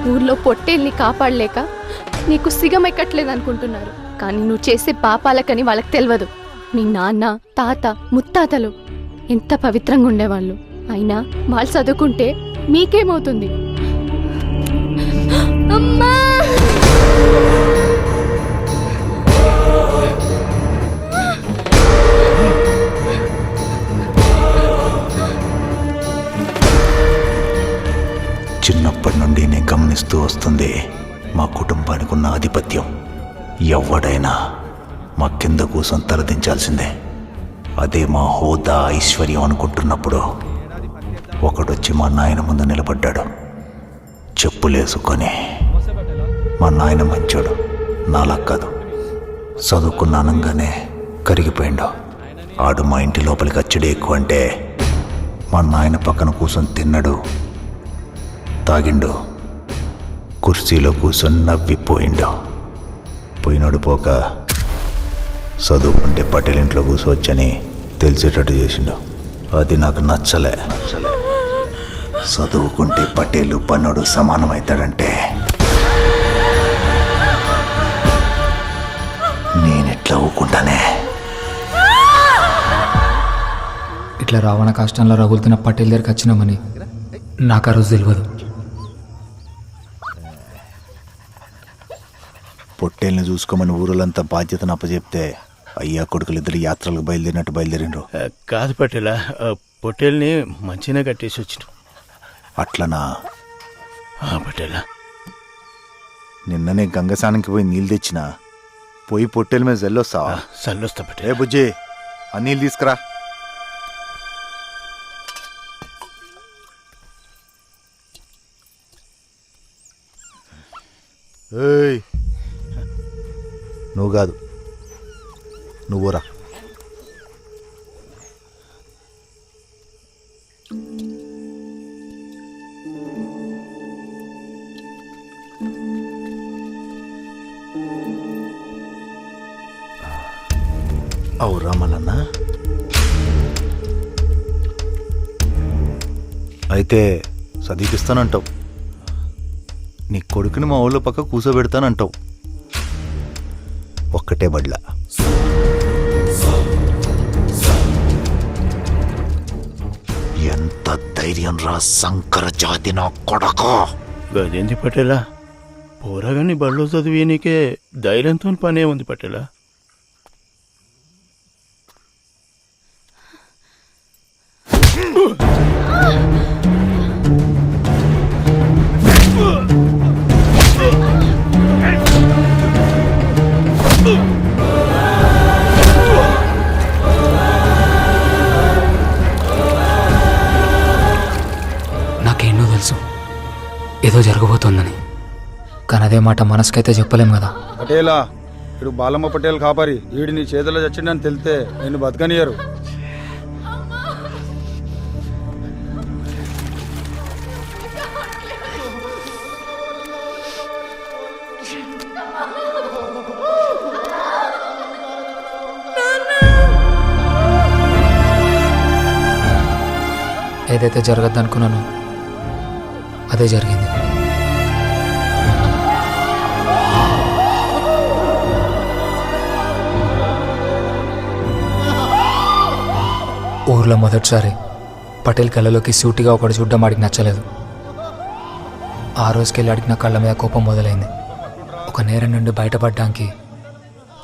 ఊర్లో పొట్టేల్ని కాపాడలేక నీకు సిగమెక్కట్లేదు అనుకుంటున్నారు. కానీ నువ్వు చేసే పాపాలకని వాళ్ళకి తెలియదు. మీ నాన్న, తాత, ముత్తాతలు ఎంత పవిత్రంగా ఉండేవాళ్ళు. అయినా వాళ్ళు చదువుకుంటే మీకేమవుతుంది? అమ్మా! చిన్నప్పటి నుండి నేను గమనిస్తూ వస్తుంది మా కుటుంబానికి ఉన్న ఆధిపత్యం. ఎవడైనా మా కింద కూర్చొని తలదించాల్సిందే. అదే మా హోదా, ఐశ్వర్యం అనుకుంటున్నప్పుడు ఒకడొచ్చి మా నాయన ముందు నిలబడ్డాడు. చెప్పులేసుకొని. మా నాయన మంచోడు, నాలా కాదు. చదువుకున్న అనంగానే కరిగిపోయిండు. ఆడు మా ఇంటి లోపలికి అచ్చడే ఎక్కువ అంటే మా నాయన పక్కన కూర్చొని తిన్నాడు, తాగిండు, కుర్చీలో కూర్చొని నవ్విపోయిండు. పోయినాడు పోక చదువుకుంటే పటేల్ ఇంట్లో కూర్చోవచ్చని తెలిసేటట్టు చేసిండు. అది నాకు నచ్చలే. చదువుకుంటే పటేలు పన్నుడు సమానమవుతాడంటే నేనెట్లా ఊకుంటానే? ఇట్లా రావణ కష్టంలో రగులుతున్న పటేల్ దగ్గరికి వచ్చినామని నాకు ఆ రోజు తెలియదు. పొట్టేల్ని చూసుకోమని ఊరులంతా బాధ్యతను అప్పచెప్తే అయ్యా కొడుకులు ఇద్దరు యాత్రలకు బయలుదేరినట్టు బయలుదేరిండ్రు. కాదు పటేలా, పొట్టేల్ని మంచిగా కట్టేసి వచ్చిన. అట్లనా? పటేలా, నిన్ననే గంగసానికి పోయి నీళ్ళు తెచ్చినా. పోయి పొట్టేల మీద జల్లొస్తావా? చల్లొస్తా పటేల్. ఏ బుజ్జి, ఆ నీళ్ళు తీసుకురా. ఏయ్, నువ్వు కాదు, నువ్వురా. అవురా మల్లన్న, అయితే చదివిపిస్తానంటావు. నీ కొడుకుని మా ఊళ్ళో పక్క కూర్చోబెడతానంటావు. ఒక్కటే బడ్ల. ఎంత ధైర్యం రా శంకర జాతి నా కొడకో! గదేంది పటేలా, పోరాగాన్ని బడిలో చదివి నీకే ధైర్యంతో పనే ఉంది పటేలా. నాకేంటో తెలుసు ఏదో జరగబోతోందని, కానీ అదే మాట మనసుకైతే చెప్పలేం కదా. పటేలా, ఇడు బాలమ్మ పటేల్ కాపరి. వీడి నీ చేతిలో చచ్చిండని తెలితే నిన్ను బతకనియరు. ఏదైతే జరగద్దు అనుకున్నానో అదే జరిగింది. ఊర్లో మొదటిసారి పటేల్ కళ్ళలోకి సూటిగా ఒకటి చూడడం వాడికి నచ్చలేదు. ఆ రోజుకెళ్ళి అడిగిన కళ్ళ మీద కోపం మొదలైంది. ఒక నేరం నుండి బయటపడడానికి,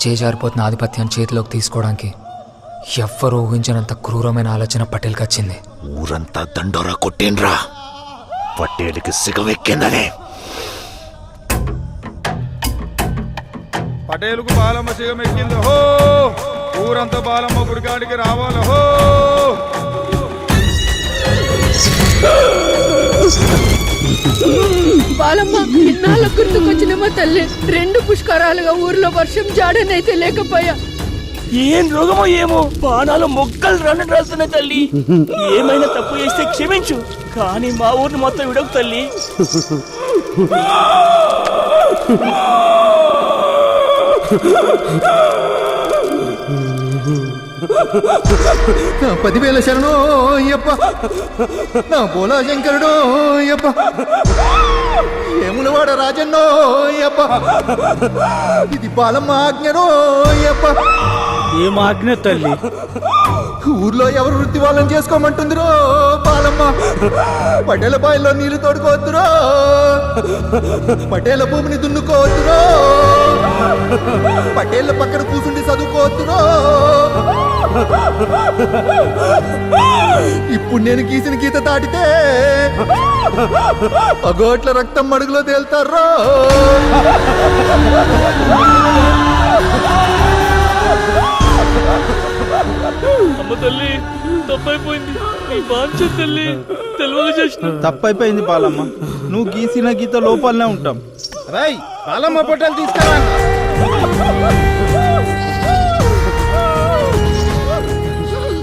చేజారిపోతున్న ఆధిపత్యాన్ని చేతిలోకి తీసుకోవడానికి ఎవ్వరూ ఊహించినంత క్రూరమైన ఆలోచన పటేల్కి వచ్చింది. ఊరంతా దండోరా కొట్టేన్రా, పటేలుకి సిగమెక్కిందని. పటేలుకు బాలమ్మ సిగం ఎక్కింది హో, ఊరంతా బాలమ్మ గుడికాడికి రావాలి హో. బాలమ్మ, ఇన్నాళ్ళ గుర్తుకొచ్చినమా తల్లి. 2 పుష్కరాలుగా ఊర్లో వర్షం జాడనైతే లేకపోయా. ఏం రోగమో ఏమో, బాణాలు మొక్కలు రన్ను రాస్తున్నాయి తల్లి. ఏమైనా తప్పు చేస్తే క్షమించు, కానీ మా ఊరిని మొత్తం విడకు తల్లి. నా 10,000 శరణో అయ్యప్ప, నా బోలా శంకరుడో అయ్యప్ప, ఏములవాడ రాజన్నో అయ్యప్ప, ఇది బాలమ్మ ఆజ్ఞనో అయ్యప్ప. ఏం ఆజ్ఞ తల్లి? ఊర్లో ఎవరు వృత్తి వాళ్ళని చేసుకోమంటుందిరో బాలమ్మ. పటేల బాయిలో నీళ్లు తోడుకోవద్దురో, పటేల భూమిని దున్నుకోవద్దురో, పటేళ్ల పక్కన కూసుండి చదువుకోవద్దురో. ఇప్పుడు నేను గీసిన గీత దాటితే పగోట్ల రక్తం మడుగులో తేల్తారో. అమ్మ తల్లి తప్పైపోయింది, నీ బాంచ తల్లి తెలియక చేసిన. తప్పైపోయింది బాలమ్మ, నువ్వు గీసిన గీత లోపలనే ఉంటాం. రై బాలమ్మ పటేల్ తీసుకురా.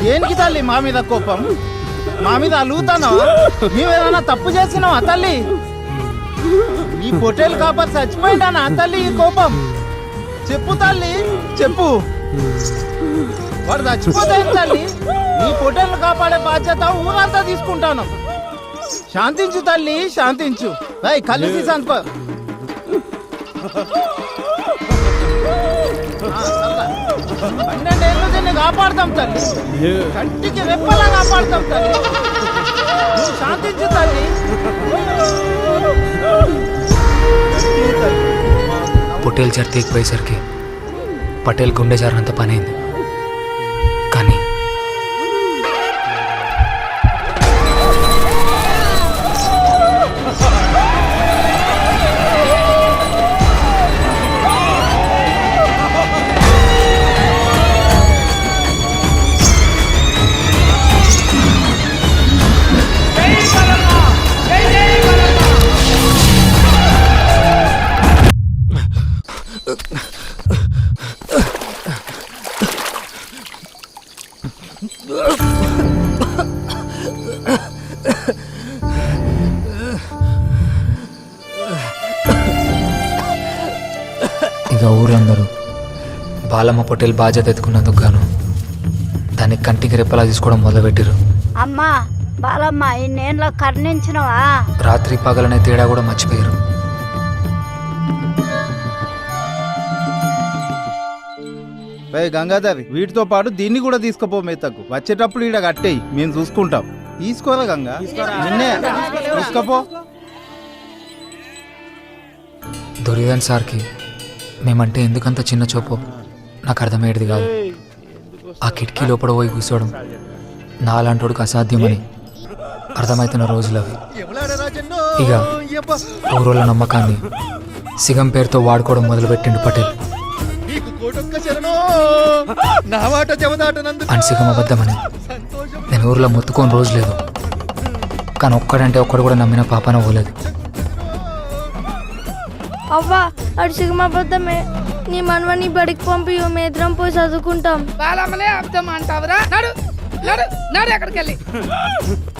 దేనికి తల్లి మా మీద కోపం? మా మీద అలుగుతానావా? మేమేదన్నా తప్పు చేసినావా తల్లి? ఈ పొటేల్ కాపర్ చచ్చిపోయిందానా తల్లి ఈ కోపం? చెప్పు తల్లి చెప్పు. వాడు చచ్చిపోతే తల్లి నీ పొటేల్ని కాపాడే బాధ్యత ఊరంతా తీసుకుంటాను. శాంతించు తల్లి శాంతించు. రై కళ్ళు తీసి అనుకో. 12 ఏళ్ళు దీన్ని కాపాడతాం తల్లి, కంటికి రెప్పలా కాపాడతాం తల్లి. నువ్వు శాంతించు తల్లి. పొట్టేలు చర్తీకి పోయేసరికి పటేల్ గుండె జారినంత పని అయింది. కానీ ఇక ఊరందరూ బాలమ్మ పొట్టేలు బాధ్యత ఎత్తుకున్నందుకు గాను దాన్ని కంటికి రెప్పలా తీసుకోవడం మొదలుపెట్టారు. అమ్మా బాలమ్మ ఇన్నేళ్ళ కర్ణించినవా? రాత్రి పగలనే తేడా కూడా మర్చిపోయారు. గంగాధర్ వీటితో పాటు దీన్ని కూడా తీసుకుపో మేతకు. వచ్చేటప్పుడు ఈడ కట్టేయి, మేము చూసుకుంటాం. తీసుకోరా గంగా, నిన్నే తీసుకపో. దుర్యోధన్ సార్కి మేమంటే ఎందుకంత చిన్న చూపో నాకు అర్థమయ్యేది కాదు. ఆ కిటికీ లోపల పోయి కూర్చోవడం నాలాంటోడికి అసాధ్యమని అర్థమవుతున్న రోజులు అవి. ఇక ఊరోళ్ళ నమ్మకాన్ని సిగం పేరుతో వాడుకోవడం మొదలుపెట్టిండు పటేల్. అని సిగం అబద్ధమని నేను ఊర్లో మొత్తుకోని రోజు లేదు. కానీ ఒక్కడంటే ఒక్కడు కూడా నమ్మిన పాపన పోలేదు. అవ్వా అడు సిగమబద్ధమే, నీ మనవని బడికి పంపి మేద్రం పోయి చదువుకుంటాం. బాలమ్మలే అర్థం అంటావురా? నడు నడు నడు ఎక్కడికి వెళ్ళి